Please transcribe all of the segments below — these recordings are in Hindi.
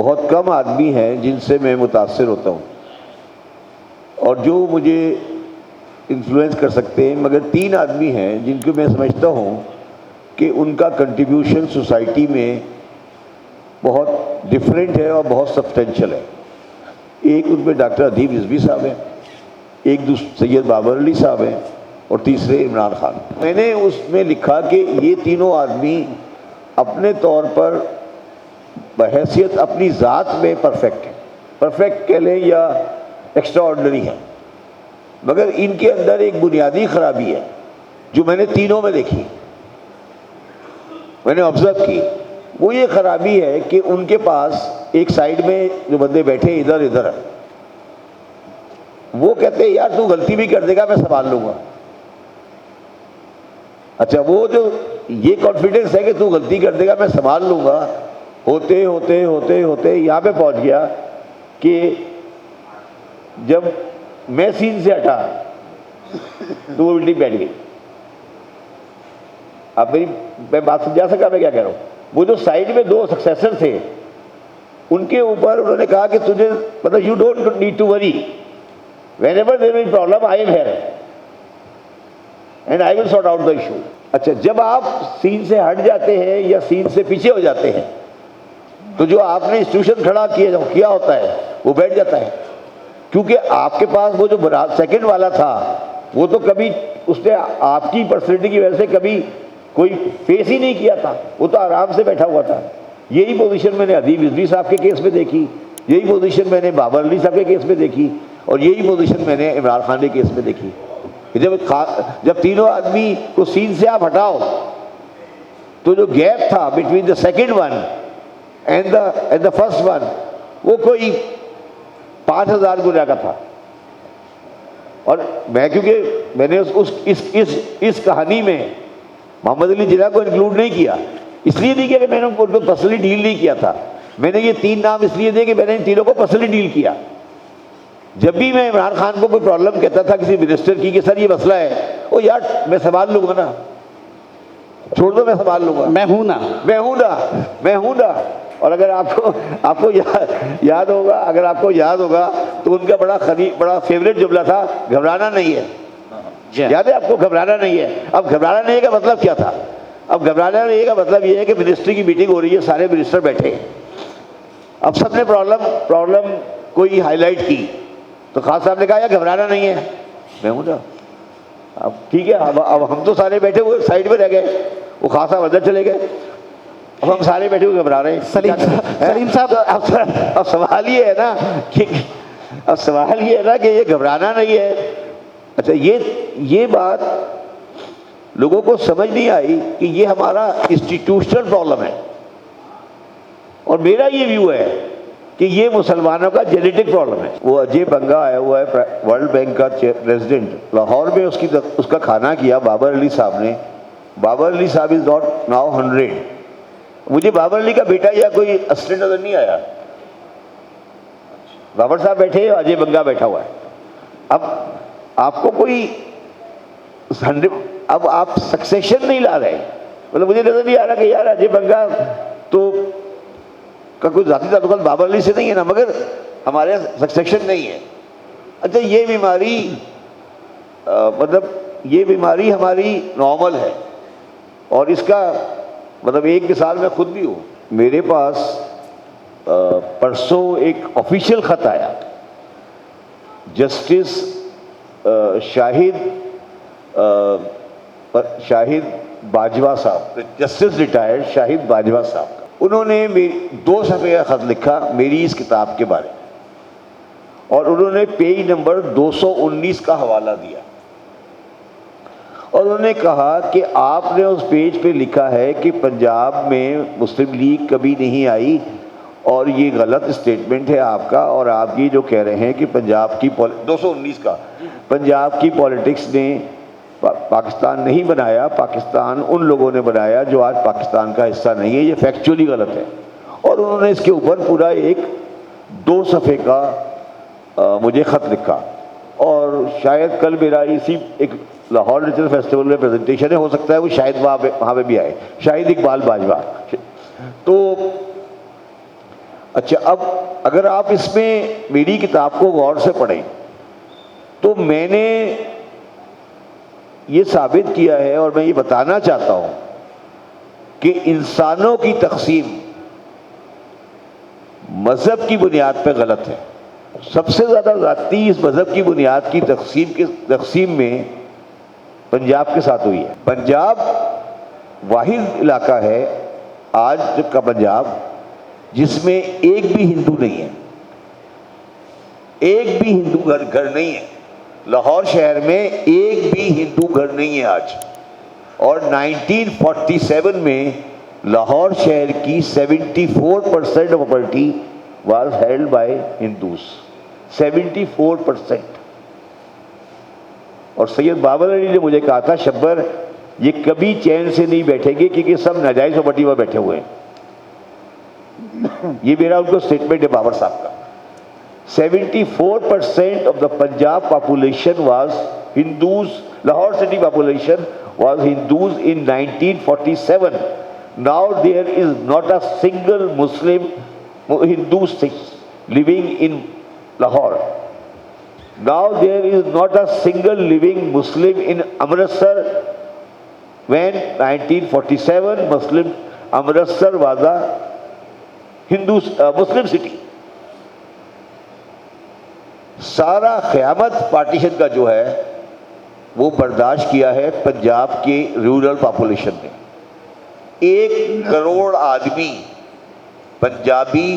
बहुत कम आदमी हैं जिनसे मैं मुतासिर होता हूँ और जो मुझे इन्फ्लुएंस कर सकते हैं, मगर 3 आदमी हैं जिनको मैं समझता हूँ कि उनका कंट्रीब्यूशन सोसाइटी में बहुत डिफरेंट है और बहुत सब्सटेंशियल है। एक उनमें डॉक्टर अदीब रिजवी साहब हैं, एक सैयद बाबर अली साहब हैं और तीसरे इमरान खान। मैंने उसमें लिखा कि ये तीनों आदमी अपने तौर पर बहैसियत अपनी ज़ात में परफेक्ट है, परफेक्ट कह लें या एक्स्ट्रा ऑर्डिनरी है, मगर इनके अंदर एक बुनियादी खराबी है जो मैंने तीनों में देखी, मैंने ऑब्जर्व की। वो ये खराबी है कि उनके पास एक साइड में जो बंदे बैठे इधर इधर, वो कहते हैं यार तू गलती भी कर देगा मैं संभाल लूंगा। अच्छा, वो जो ये कॉन्फिडेंस है कि तू गलती कर देगा मैं संभाल लूंगा, होते होते होते होते यहाँ पे पहुंच गया कि जब मैं सीन से हटा तो वो उल्टी बैठ गई। अब मैं बात समझा सका मैं क्या कह रहा हूँ? वो जो साइड में 2 सक्सेसर थे उनके ऊपर उन्होंने कहा कि तुझे मतलब you don't need to worry, whenever there is problem I am here and I will sort out the issue. अच्छा, जब आप सीन से हट जाते हैं या सीन से पीछे हो जाते हैं तो जो आपने इंस्टीट्यूशन खड़ा किया होता है वो बैठ जाता है, क्योंकि आपके पास वो जो सेकंड वाला था वो तो कभी उसने आपकी पर्सनैलिटी की वजह से कभी कोई फेस ही नहीं किया था, वो तो आराम से बैठा हुआ था। यही पोजीशन मैंने अदीब रिजवी साहब के केस में देखी, यही पोजीशन मैंने बाबर अली साहब के केस में देखी और यही पोजीशन मैंने इमरान खान के केस में देखी। जब तीनों आदमी को सीन से आप हटाओ तो जो गैप था between the second one and the first one वो कोई 5000 गुना का था। और मैं क्योंकि मैंने इस कहानी में मोहम्मद अली जिन्ना को इंक्लूड नहीं किया, इसलिए नहीं किया कि मैंने उनको पर्सनली डील नहीं किया था। मैंने ये 3 नाम इसलिए दिए कि मैंने इन तीनों को पर्सनली डील किया। जब भी मैं इमरान खान को कोई प्रॉब्लम कहता था किसी मिनिस्टर की कि सर ये मसला है, ओ यार मैं संभाल लूंगा ना, छोड़ दो मैं संभाल लूंगा, मैं हूं ना। और अगर आपको याद होगा, अगर आपको याद होगा तो उनका बड़ा फेवरेट जुमला था, घबराना नहीं है। याद है आपको? घबराना नहीं है। अब घबराना नहीं है का मतलब क्या था? अब घबराना नहीं है का मतलब ये है कि मिनिस्ट्री की मीटिंग हो रही है, सारे मिनिस्टर बैठे, अब सबने प्रॉब्लम कोई हाईलाइट की तो खान साहब ने कहा यार घबराना नहीं है, मैं हूं ना। अब ठीक है, अब हम तो सारे बैठे हुए साइड में रह गए, वो खान साहब अंदर चले गए, अब हम सारे बैठे हुए घबरा रहे हैं। सलीम साहब अब सवाल ये है ना कि ये घबराना नहीं है। अच्छा, ये बात लोगों को समझ नहीं आई कि ये हमारा इंस्टीट्यूशनल प्रॉब्लम है, और मेरा ये व्यू है कि ये मुसलमानों का जेनेटिक प्रॉब्लम है। वो अजय बंगा आया हुआ है, वर्ल्ड बैंक का प्रेसिडेंट, लाहौर में उसका खाना किया बाबर अली साहब ने। बाबर अली साहब इज नॉट नाउ 100। मुझे बाबर अली का बेटा या कोई असिस्टेंट नजर नहीं आया। बाबर साहब बैठे, अजय बंगा बैठा हुआ है। अब आपको कोई अब आप सक्सेशन नहीं ला रहे, मतलब मुझे नजर नहीं आ रहा कि यार अजय बंगा तो का कोई जाती ताल्लुकात बाबर अली से नहीं है ना, मगर हमारे सक्सेशन नहीं है। अच्छा, ये बीमारी मतलब ये बीमारी हमारी नॉर्मल है, और इसका मतलब एक मिसाल मैं खुद भी हूँ। मेरे पास परसों एक ऑफिशियल खत आया, जस्टिस शाहिद बाजवा साहब, जस्टिस रिटायर्ड शाहिद बाजवा साहब का। उन्होंने 2 सफ़े का खत लिखा मेरी इस किताब के बारे में, और उन्होंने पेज नंबर 219 का हवाला दिया, और उन्होंने कहा कि आपने उस पेज पे लिखा है कि पंजाब में मुस्लिम लीग कभी नहीं आई, और ये गलत स्टेटमेंट है आपका, और आप ये जो कह रहे हैं कि पंजाब की 219 का पंजाब की पॉलिटिक्स ने पाकिस्तान नहीं बनाया, पाकिस्तान उन लोगों ने बनाया जो आज पाकिस्तान का हिस्सा नहीं है, ये फैक्चुअली गलत है। और उन्होंने इसके ऊपर पूरा एक 2 सफ़े का मुझे ख़त लिखा, और शायद कल मेरा इसी एक लाहौर लिटरेचर फेस्टिवल में प्रेजेंटेशन है, हो सकता है वो शायद वहाँ पे भी आए, शाहिद इकबाल बाजवा। तो अच्छा, अब अगर आप इसमें मेरी किताब को गौर से पढ़ें तो मैंने ये साबित किया है और मैं ये बताना चाहता हूं कि इंसानों की तकसीम मजहब की बुनियाद पर गलत है। सबसे ज्यादा ज्यादती इस मजहब की बुनियाद की तकसीम में पंजाब के साथ हुई है। पंजाब वाहिद इलाका है आज का पंजाब जिसमें एक भी हिंदू नहीं है, एक भी हिंदू घर नहीं है। लाहौर शहर में एक भी हिंदू घर नहीं है आज। और 1947 में लाहौर शहर की 74% of property was held by Hindus, 74%। और सैयद बाबर अली ने मुझे कहा था, शब्बर ये कभी चैन से नहीं बैठेंगे क्योंकि सब नाजायज प्रॉपर्टी पर बैठे हुए हैं। ये मेरा उनको स्टेटमेंट है बाबर साहब का। 74% of the Punjab population was Hindus. Lahore city population was Hindus in 1947. Now there is not a single Muslim Hindu living in Lahore. Now there is not a single living Muslim in Amritsar. When 1947 Muslim Amritsar was a Muslim city. सारा क़यामत पार्टीशन का जो है वो बर्दाश्त किया है पंजाब के रूरल पॉपुलेशन ने। 1 करोड़ आदमी पंजाबी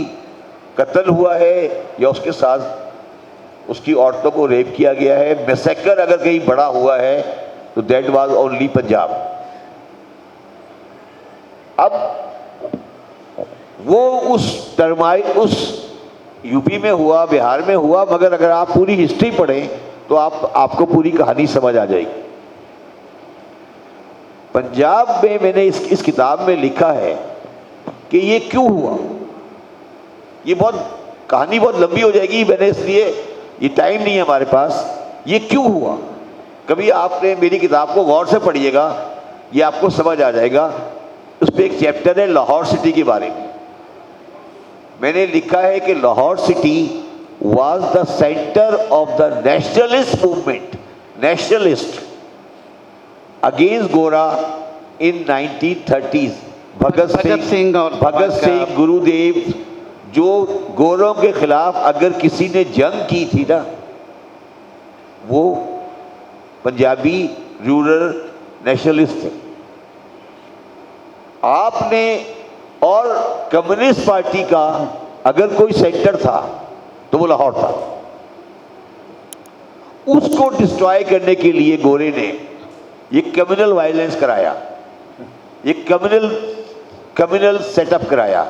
कत्ल हुआ है या उसके साथ उसकी औरतों को रेप किया गया है। मैसेकर अगर कहीं बड़ा हुआ है तो दैट वाज ओनली पंजाब। अब वो उस यूपी में हुआ, बिहार में हुआ, मगर अगर आप पूरी हिस्ट्री पढ़ें तो आपको पूरी कहानी समझ आ जाएगी। पंजाब में मैंने इस किताब में लिखा है कि ये क्यों हुआ। ये कहानी बहुत लंबी हो जाएगी, मैंने इसलिए ये टाइम नहीं है हमारे पास। ये क्यों हुआ, कभी आपने मेरी किताब को गौर से पढ़िएगा, ये आपको समझ आ जाएगा। उस पर एक चैप्टर है लाहौर सिटी के बारे में। मैंने लिखा है कि Lahore city was the centre of the nationalist movement, nationalist against गोरा इन 1930s। भगत सिंह, गुरुदेव, जो गोरों के खिलाफ अगर किसी ने जंग की थी ना, वो पंजाबी रूरल नेशनलिस्ट थे। आपने और कम्युनिस्ट पार्टी का अगर कोई सेंटर था तो वो लाहौर था। उसको डिस्ट्रॉय करने के लिए गोरे ने ये कम्युनल वायलेंस कराया, ये कम्युनल सेटअप कराया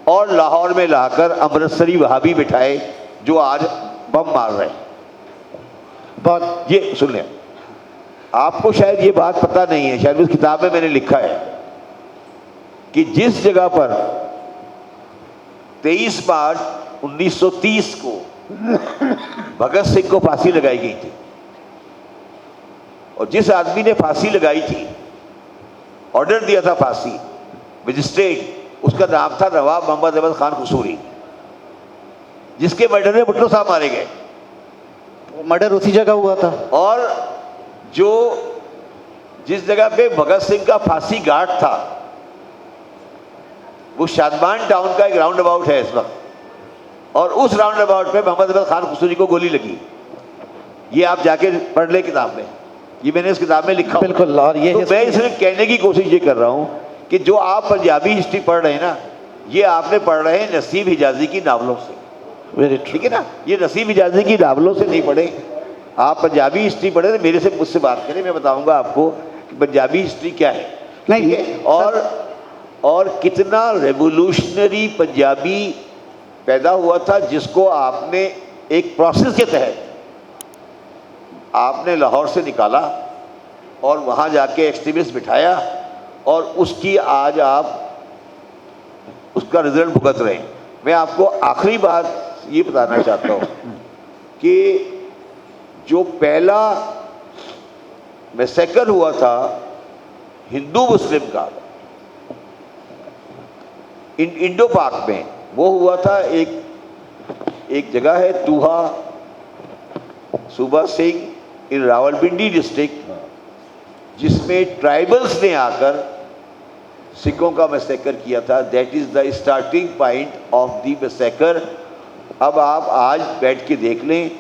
और लाहौर में लाकर अमृतसरी वहाबी बिठाए जो आज बम मार रहे हैं। बात ये सुन लें, आपको शायद ये बात पता नहीं है, शायद उस किताब में मैंने लिखा है कि जिस जगह पर 23 मार्च 1930 को भगत सिंह को फांसी लगाई गई थी और जिस आदमी ने फांसी लगाई थी, ऑर्डर दिया था फांसी, मजिस्ट्रेट, उसका नाम था नवाब मोहम्मद अहमद खान कसूरी, जिसके मर्डर में भुट्टो साहब मारे गए। मर्डर उसी जगह हुआ था। और जिस जगह पे भगत सिंह का फांसी घाट था वो शादमान टाउन का एक राउंड अबाउट है इस वक्त, और उस राउंड अबाउट पे मोहम्मद अहमद खान कसूरी को गोली लगी। ये आप जाके पढ़ ले किताब में, ये मैंने इस किताब में लिखा। बिल्कुल। और ये तो मैं सिर्फ कहने की कोशिश ये कर रहा हूँ कि जो आप पंजाबी हिस्ट्री पढ़ रहे हैं ना, ये आपने पढ़ रहे हैं नसीब हिजाजी की नावलों से। वेरी ठीक है ना, ये नसीब हिजाजी की नावलों से नहीं पढ़े। आप पंजाबी हिस्ट्री पढ़े तो मुझसे बात करें, मैं बताऊंगा आपको कि पंजाबी हिस्ट्री क्या है। नहीं है? और कितना रेवोल्यूशनरी पंजाबी पैदा हुआ था, जिसको आपने एक प्रोसेस के तहत आपने लाहौर से निकाला और वहाँ जाके एक्सट्रीमिस्ट बिठाया और उसकी आज आप उसका रिजल्ट भुगत रहे हैं। मैं आपको आखिरी बात ये बताना चाहता हूँ कि जो पहला मैसेकर हुआ था हिंदू मुस्लिम का इंडो पाक में वो हुआ था एक जगह है तुहा सूबा सिंह इन रावलपिंडी डिस्ट्रिक्ट, जिसमें ट्राइबल्स ने आकर सिखों का मैसेकर किया था। That is the starting point of the massacre. अब आप आज बैठ के देख लें,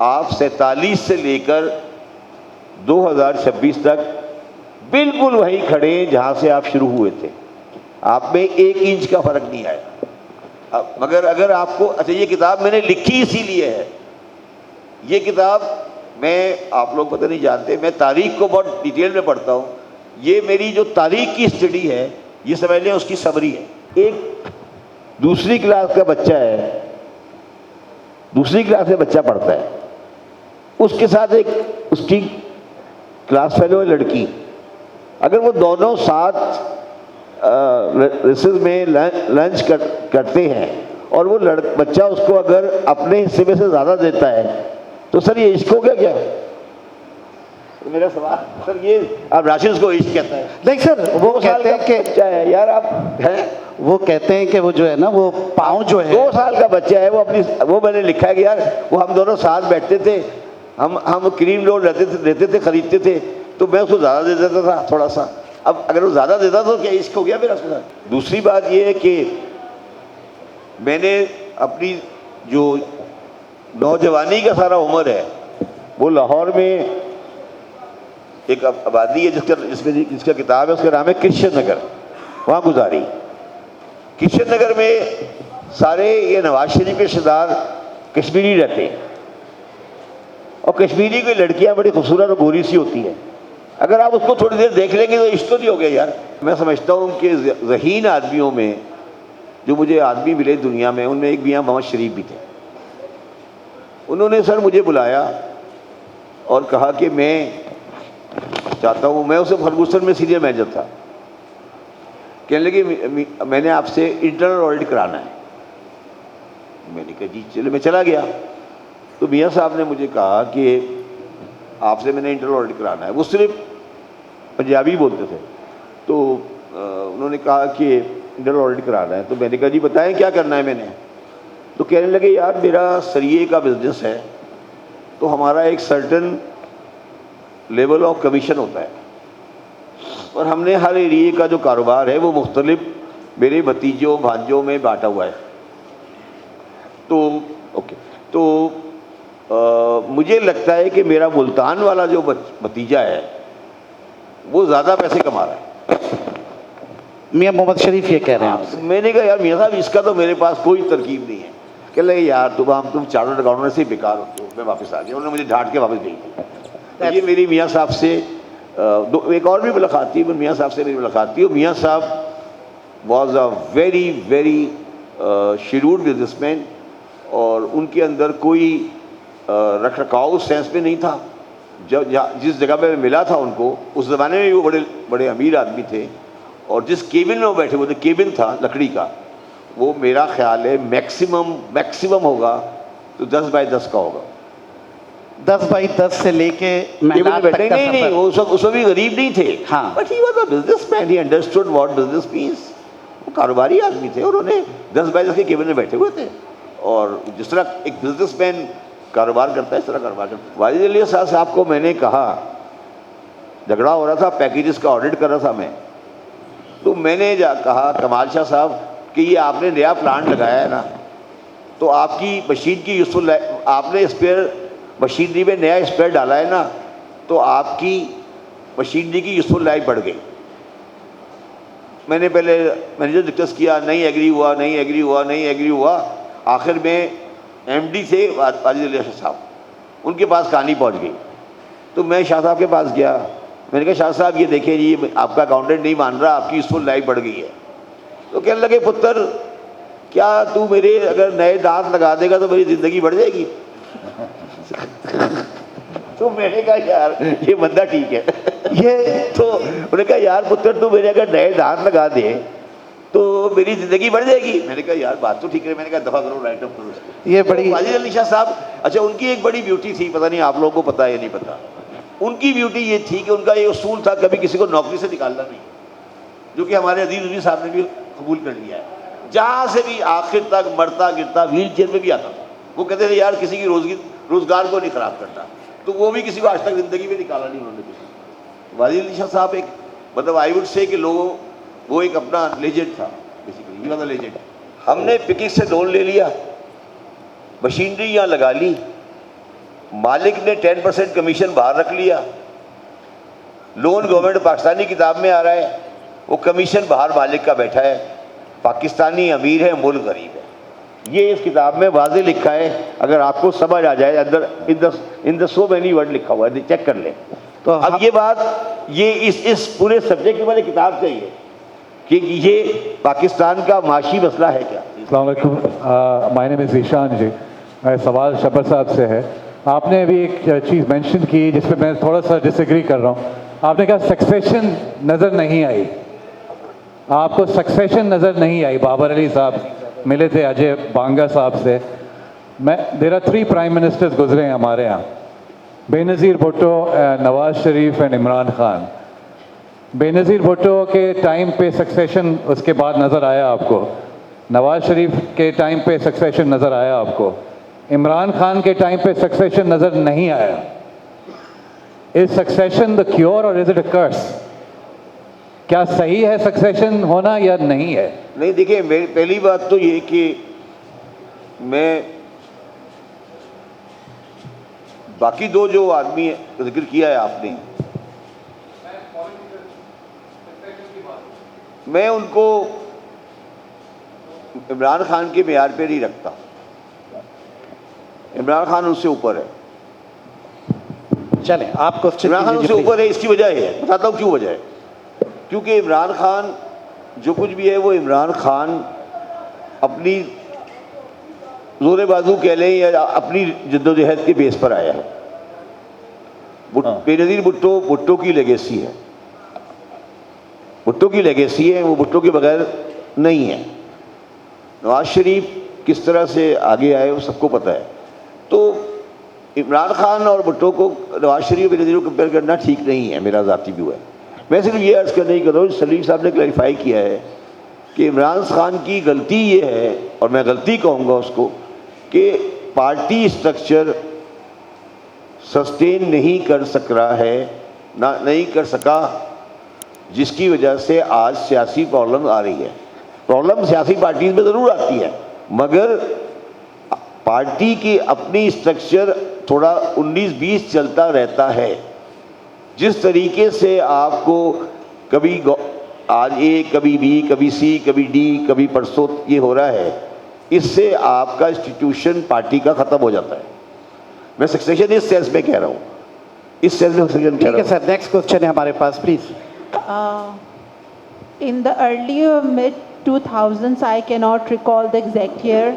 आप 47 से लेकर 2026 तक बिल्कुल वहीं खड़े हैं जहां से आप शुरू हुए थे। आप में 1 इंच का फर्क नहीं आया। अब मगर अगर आपको, अच्छा ये किताब मैंने लिखी इसीलिए है, ये किताब मैं, आप लोग पता नहीं जानते, मैं तारीख को बहुत डिटेल में पढ़ता हूँ। ये मेरी जो तारीख की स्टडी है, ये समझ लें उसकी समरी है। एक दूसरी क्लास का बच्चा है, दूसरी क्लास में बच्चा पढ़ता है, उसके साथ एक उसकी क्लास फेलो है लड़की, अगर वो दोनों साथ रिसेस में लंच करते हैं और वो बच्चा उसको अगर अपने हिस्से में से ज़्यादा देता है तो सर ये इश्क हो गया क्या? तो मेरा सवाल सर ये, अब राशिद उसको इश्क कहता है। नहीं सर, वो कहते हैं कि बच्चा है यार, आप हैं, वो कहते हैं कि वो जो है ना, वो पाँव जो है 2 साल का बच्चा है, वो मैंने लिखा है कि यार वो हम दोनों साथ बैठते थे, हम क्रीम रोल लेते थे खरीदते थे, तो मैं उसको ज़्यादा दे देता था थोड़ा सा। अब अगर वो ज़्यादा देता तो क्या इश्क हो गया मेरा उसके साथ? दूसरी बात ये है कि मैंने अपनी जो नौजवानी का सारा उम्र है वो लाहौर में एक आबादी है जिसका किताब है, उसका नाम है कृष्ण नगर, वहाँ गुजारी। कृष्ण नगर में सारे ये नवाज शरीफ के रिश्तेदार कश्मीरी रहते हैं और कश्मीरी की लड़कियाँ बड़ी खूबसूरत और गोरी सी होती हैं। अगर आप उसको थोड़ी देर देख लेंगे तो इश्क तो नहीं हो गया यार। मैं समझता हूँ कि ज़हीन आदमियों में जो मुझे आदमी मिले दुनिया में, उनमें एक मियाँ मोहम्मद शरीफ भी थे। उन्होंने सर मुझे बुलाया और कहा कि मैं चाहता हूँ, मैं उसे फर्गूसन में सीनियर मैनेजर था, कहने लगे मैंने आपसे इंटरनल ऑडिट कराना है। मैंने कहा जी चलो, मैं चला गया तो मियाँ साहब ने मुझे कहा कि आपसे मैंने इंटरनल ऑडिट कराना है। वो सिर्फ पंजाबी बोलते थे, तो उन्होंने कहा कि इंटरनल ऑडिट कराना है। तो मैंने कहा जी बताएं क्या करना है मैंने। तो कहने लगे यार मेरा सरिये का बिजनेस है, तो हमारा एक सर्टन लेवल ऑफ कमीशन होता है और हमने हर एरिए का जो कारोबार है वो मुख्तलिफ मेरे भतीजों भांजों में बांटा हुआ है। तो ओके, तो मुझे लगता है कि मेरा मुल्तान वाला जो भतीजा है वो ज़्यादा पैसे कमा रहा है। मियाँ मोहम्मद शरीफ ये कह रहे हैं। मैंने कहा यार मियाँ साहब इसका तो मेरे पास कोई तरकीब नहीं है। कह लगे यार तुम चार्टर्ड अकाउंटेंट से बेकार होते हो। मैं वापस आ गया, उन्होंने मुझे ढांट के वापस भेज दिया। तो ये मेरी मियाँ साहब से एक और भी मुलाकात थी, मियाँ साहब से मेरी मुलाकात थी। मियाँ साहब was a very very Shirud businessman और उनके अंदर कोई रख रखाव सेंस में नहीं था। जिस जगह पे मैं मिला था उनको, उस ज़माने में वो बड़े बड़े अमीर आदमी थे और जिस केबिन में वो बैठे हुए थे, केबिन था लकड़ी का, वो मेरा ख्याल है मैक्सिमम होगा तो 10 बाई 10 का होगा। 10 बाई 10 से लेके केबिन बैठेंगे ही नहीं, वो उसमें भी गरीब नहीं थे। हाँ, but he was a businessman, he understood what business means. वो कारोबारी आदमी थे, उन्होंने 10 बाई 10 के केबिन में बैठे हुए थे और जिस तरह एक बिजनेसमैन कारोबार करता है इस तरह कारोबार करता है। वाजिद अली साहब को मैंने कहा, झगड़ा हो रहा था, पैकेजेस का ऑडिट कर रहा था मैं, तो मैंने कहा कमाल शाह साहब कि ये आपने नया प्लांट लगाया है ना, तो आपकी मशीन की यूजफुल, आपने स्पेयर मशीनरी में नया स्पेयर डाला है ना, तो आपकी मशीनरी की यूजफुल लाइफ बढ़ गई। मैंने पहले मैनेजर डिस्कस किया, नहीं एग्री हुआ। आखिर में एमडी थे वाजिद अली साहब, उनके पास कहानी पहुंच गई। तो मैं शाह साहब के पास गया, मैंने कहा शाह साहब ये देखिए जी आपका अकाउंटेंट नहीं मान रहा, आपकी यूजफुल लाइफ बढ़ गई है। तो कहने लगे पुत्र क्या तू मेरे अगर नए दांत लगा देगा तो मेरी ज़िंदगी बढ़ जाएगी? तो मैंने कहा यार ये बंदा ठीक है। ये तो उन्होंने कहा यार पुत्र तू मेरे अगर नए दांत लगा दे तो मेरी ज़िंदगी बढ़ जाएगी। मैंने कहा यार बात तो ठीक है। मैंने कहा दफ़ा करो, राइट अप करो उसको। ये बड़ी वाजिद अली शाह साहब, अच्छा उनकी एक बड़ी ब्यूटी थी, पता नहीं आप लोगों को पता है या नहीं पता। उनकी ब्यूटी ये थी कि उनका ये उसूल था कभी किसी को नौकरी से निकालना नहीं, जो कि हमारे अजीज साहब ने भी कबूल कर लिया है। जहाँ से भी आखिर तक मरता गिरता व्हील चेयर में भी आता था। वो कहते थे यार किसी की रोजगार को नहीं खराब करना, तो वो भी किसी को आज तक जिंदगी में निकाला नहीं उन्होंने किसी। वाजिद अली शाह साहब एक मतलब आई वुड से कि लोगों वो एक अपना लेजेंड था, basically he was a legend. हमने पिकिंग से लोन ले लिया, मशीनरी यहाँ लगा ली, मालिक ने 10% कमीशन बाहर रख लिया, लोन गवर्नमेंट पाकिस्तानी किताब में आ रहा है, वो कमीशन बाहर मालिक का बैठा है, पाकिस्तानी अमीर है मुल्क गरीब है। ये इस किताब में वाज़े लिखा है, अगर आपको समझ आ जाए अंदर in the so many word लिखा हुआ है, चेक कर लें। तो अब ये बात ये इस पूरे सब्जेक्ट के बारे किताब चाहिए कि ये पाकिस्तान का माशी मसला है क्या। अस्सलाम वालेकुम, माय नेम इज़ ईशान जी। मेरा सवाल शब्बर साहब से है। आपने अभी एक चीज़ मेंशन की जिस पे मैं थोड़ा सा डिसएग्री कर रहा हूँ। आपने कहा सक्सेशन नज़र नहीं आई, आपको सक्सेशन नज़र नहीं आई। बाबर अली साहब मिले थे अजय बांगा साहब से। देयर आर 3 प्राइम मिनिस्टर्स गुजरे हैं हमारे यहाँ, बेनज़ीर भुट्टो, नवाज शरीफ एंड इमरान खान। बेनज़ीर भुट्टो के टाइम पे सक्सेशन उसके बाद नज़र आया आपको, नवाज शरीफ के टाइम पे सक्सेशन नज़र आया आपको, इमरान खान के टाइम पे सक्सेशन नज़र नहीं आया। इज सक्सेशन द क्योर और इज इट अ कर्स? क्या सही है सक्सेशन होना या नहीं है? नहीं, देखिए मेरी पहली बात तो ये कि मैं बाकी दो जो आदमी जिक्र किया है आपने, मैं उनको इमरान खान के मेयार पे नहीं रखता। इमरान खान उससे ऊपर है। चले आप क्वेश्चन इमरान खान उससे ऊपर है, इसकी वजह है, बताता हूँ क्यों वजह है। क्योंकि इमरान खान जो कुछ भी है वो इमरान खान अपनी जोरे बाजू कह लें या अपनी जद्दोजहद के बेस पर आया है। बेनज़ीर भुट्टो की लेगेसी है, भुट्टो की लेगेसी है, वो भुट्टो के बगैर नहीं है। नवाज शरीफ किस तरह से आगे आए वो सबको पता है। तो इमरान खान और भुट्टो को नवाज शरीफ और बेनज़ीर को कंपेयर करना ठीक नहीं है, मेरा ज़ाती व्यू है। मैं सिर्फ ये अर्ज़ करने की कर रहा हूँ, सलीम साहब ने क्लैरिफाई किया है कि इमरान खान की गलती ये है, और मैं गलती कहूँगा उसको, कि पार्टी स्ट्रक्चर सस्टेन नहीं कर सक रहा है, नहीं कर सका, जिसकी वजह से आज सियासी प्रॉब्लम आ रही है। प्रॉब्लम सियासी पार्टीज में ज़रूर आती है, मगर पार्टी की अपनी स्ट्रक्चर थोड़ा 19-20 चलता रहता है। जिस तरीके से आपको कभी आज ए, कभी बी, कभी सी, कभी डी, कभी परसों ये हो रहा है, इससे आपका इंस्टीट्यूशन पार्टी का ख़त्म हो जाता है। मैं सक्सेशन इस सेंस में कह रहा हूँ, इस सेंस में सक्सेशन कह रहा हूँ। ठीक है सर, नेक्स्ट क्वेश्चन है हमारे पास, please. In the earlier mid-2000s, I cannot recall the exact year,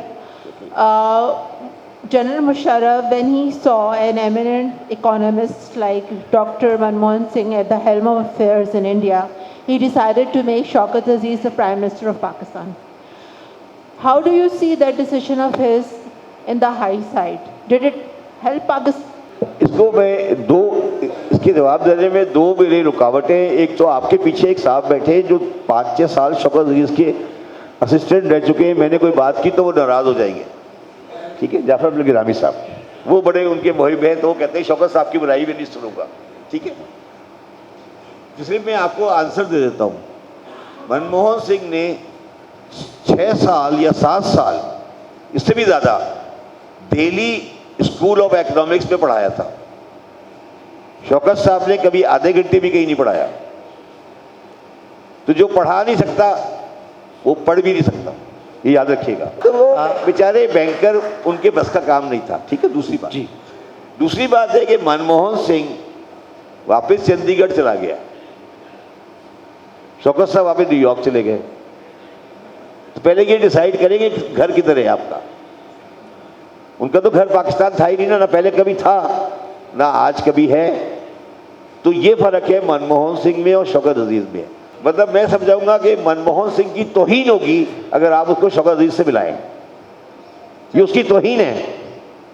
General Musharraf, when he saw an eminent economist like Dr. Manmohan Singh at the helm of affairs in India, he decided to make Shaukat Aziz the Prime Minister of Pakistan. How do you see that decision of his in the high side? Did it help Pakistan? इसको मैं इसके जवाब देने में दो मेरी रुकावटें। एक तो आपके पीछे एक साहब बैठे जो 5-6 साल शौकत अजीज के असिस्टेंट रह चुके हैं। मैंने कोई बात की तो वो नाराज़ हो जाएंगे, ठीक है। जाफर अब्दुल गिलानी साहब, वो बड़े उनके मुहिब हैं, तो वो कहते हैं शौकत साहब की बुराई भी नहीं सुनूंगा, ठीक है। इसलिए मैं आपको आंसर दे देता हूँ। मनमोहन सिंह ने 6 साल या 7 साल, इससे भी ज़्यादा, दिल्ली स्कूल ऑफ इकोनॉमिक्स में पढ़ाया था। शौकत साहब ने कभी आधे घंटे भी कहीं नहीं पढ़ाया। तो जो पढ़ा नहीं सकता वो पढ़ भी नहीं सकता, ये याद रखिएगा। तो वो बेचारे बैंकर, उनके बस का काम नहीं था, ठीक है। दूसरी बात, दूसरी बात है कि मनमोहन सिंह वापस चंडीगढ़ चला गया, शौकत साहब वापस न्यूयॉर्क चले गए। तो पहले ये डिसाइड करेंगे घर किधर है आपका। उनका तो घर पाकिस्तान था ही नहीं ना पहले कभी था, ना आज कभी है। तो ये फर्क है मनमोहन सिंह में और शौकत अजीज में। मतलब मैं समझाऊंगा कि मनमोहन सिंह की तौहीन होगी अगर आप उसको शौकत अजीज से मिलाएं, ये उसकी तौहीन है।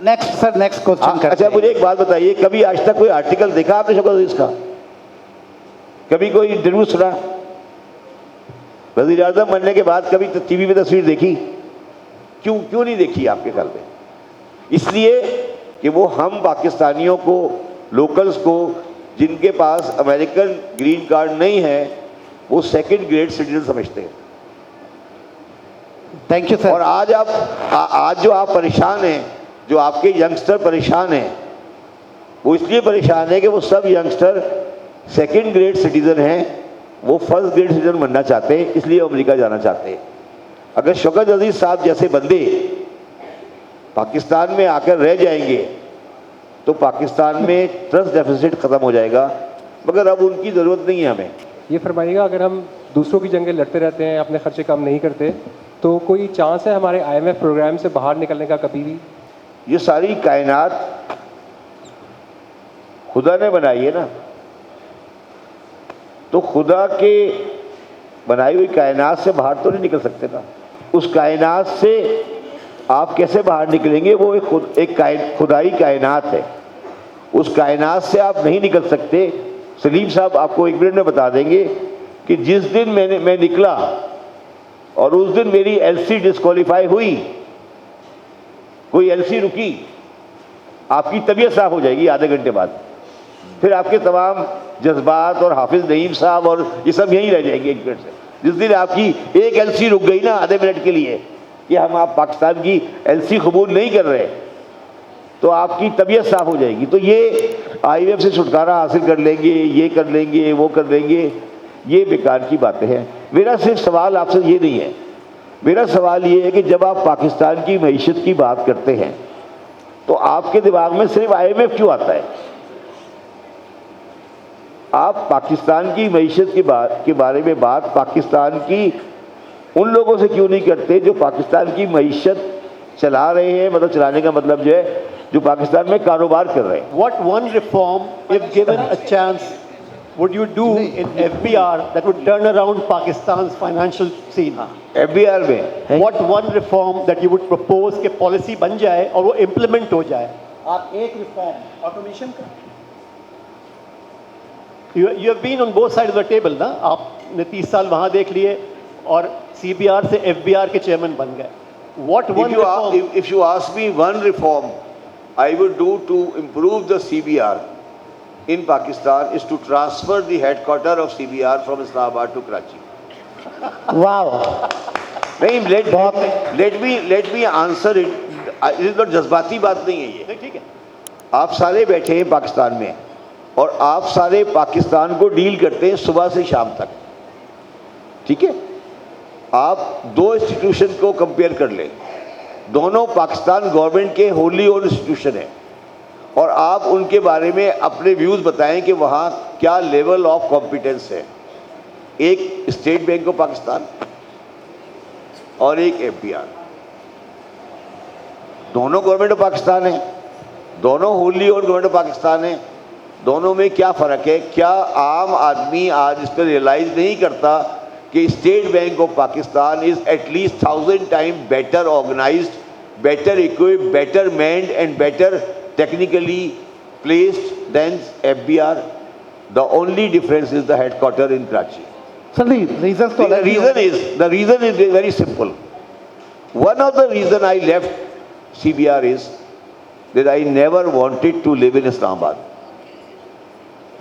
Next sir, next question. अच्छा, मुझे एक बात बताइए, कभी आज तक कोई आर्टिकल देखा आपने शौकत अजीज का? कभी कोई इंटरव्यू सुना? वज़ीर आज़म बनने के बाद कभी तो टीवी पे तस्वीर देखी? क्यों नहीं देखी आपके ख्याल में? इसलिए कि वो हम पाकिस्तानियों को, लोकल्स को, जिनके पास अमेरिकन ग्रीन कार्ड नहीं है, वो सेकंड ग्रेड सिटीजन समझते हैं। थैंक यू और सर। आज जो आप परेशान हैं, जो आपके यंगस्टर परेशान हैं, वो इसलिए परेशान है कि वो सब यंगस्टर सेकंड ग्रेड सिटीजन हैं, वो फर्स्ट ग्रेड सिटीजन बनना चाहते हैं, इसलिए अमेरिका जाना चाहते हैं। अगर शौकत अजीज साहब जैसे बंदे पाकिस्तान में आकर रह जाएंगे तो पाकिस्तान में ट्रस्ट डेफिसिट ख़त्म हो जाएगा, मगर अब उनकी ज़रूरत नहीं है हमें। ये फरमाइएगा, अगर हम दूसरों की जंगें लड़ते रहते हैं, अपने खर्चे कम नहीं करते, तो कोई चांस है हमारे IMF प्रोग्राम से बाहर निकलने का कभी भी? ये सारी कायनात खुदा ने बनाई है ना, तो खुदा के बनाई हुई कायनात से बाहर तो नहीं निकल सकते ना। उस कायनात से आप कैसे बाहर निकलेंगे? वो एक खुदाई कायनात है, उस कायनात से आप नहीं निकल सकते। सलीम साहब आपको 1 मिनट में बता देंगे कि जिस दिन मैं निकला और उस दिन मेरी LC डिस्क्वालीफाई हुई, कोई LC रुकी, आपकी तबीयत साफ हो जाएगी आधे घंटे बाद। फिर आपके तमाम जज्बात और हाफिज नईम साहब और ये सब यहीं रह जाएंगे 1 मिनट से। जिस दिन आपकी एक LC रुक गई ना आधे मिनट के लिए कि आप पाकिस्तान की LC कबूल नहीं कर रहे, तो आपकी तबीयत साफ हो जाएगी। तो ये IMF से छुटकारा हासिल कर लेंगे, ये कर लेंगे, वो कर लेंगे, ये बेकार की बातें हैं। मेरा सिर्फ सवाल आपसे ये नहीं है, मेरा सवाल ये है कि जब आप पाकिस्तान की मईशत की बात करते हैं तो आपके दिमाग में सिर्फ IMF क्यों आता है? आप पाकिस्तान की मईशत के बारे में बात पाकिस्तान की उन लोगों से क्यों नहीं करते जो पाकिस्तान की मईशत चला रहे हैं? मतलब चलाने का मतलब जो है, जो पाकिस्तान में कारोबार कर रहे हैं। What one reform, if given a chance, would you do in FBR that would turn around Pakistan's financial scene? FBR में What one reform that you would propose कि पॉलिसी बन जाए और वो इम्प्लीमेंट हो जाए? आप एक रिफॉर्म ऑटोमेशन का You have been on both sides of the table ना, आपने 30 साल वहाँ देख लिए और CBR से FBR के चेयरमैन बन गए। What one reform? if you ask me one reform I would do to improve the CBR in Pakistan is to transfer the headquarter of CBR from Islamabad to Karachi. वाह, नहीं, let me answer it. It is not जज्बाती बात नहीं है ये। ठीक है, आप सारे बैठे हैं पाकिस्तान में और आप सारे पाकिस्तान को डील करते हैं सुबह से शाम तक, ठीक है? आप 2 इंस्टीट्यूशन को कंपेयर कर लें, दोनों पाकिस्तान गवर्नमेंट के होली ओन इंस्टीट्यूशन है, और आप उनके बारे में अपने व्यूज़ बताएं कि वहाँ क्या लेवल ऑफ कॉम्पिटेंस है। एक स्टेट बैंक ऑफ पाकिस्तान और एक FBR, दोनों गवर्नमेंट ऑफ पाकिस्तान है, दोनों Holi own government of Pakistan है। दोनों में क्या फ़र्क है? क्या आम आदमी आज इस पर रियलाइज़ नहीं करता कि State Bank of Pakistan is at least 1000 time better organised, better equipped, better manned and better technically placed than FBR? The only difference is the headquarter in Karachi. Sir reasons तो The reason is very simple. One of the reason I left CBR is that I never wanted to live in Islamabad.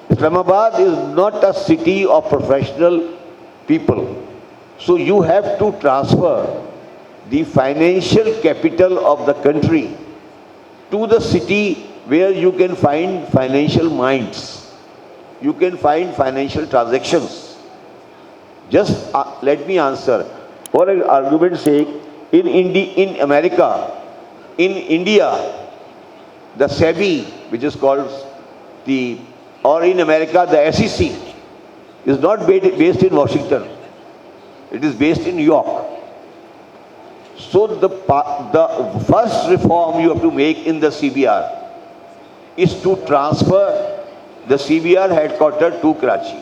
Islamabad is not a city of professional people. So you have to transfer the financial capital of the country to the city where you can find financial minds. You can find financial transactions. Just let me answer. For argument's sake, in America, in India, the SEBI, which is called or in America, the SEC, is not based in Washington. It is based in New York. So the first reform you have to make in the CBR is to transfer the CBR headquarters to Karachi.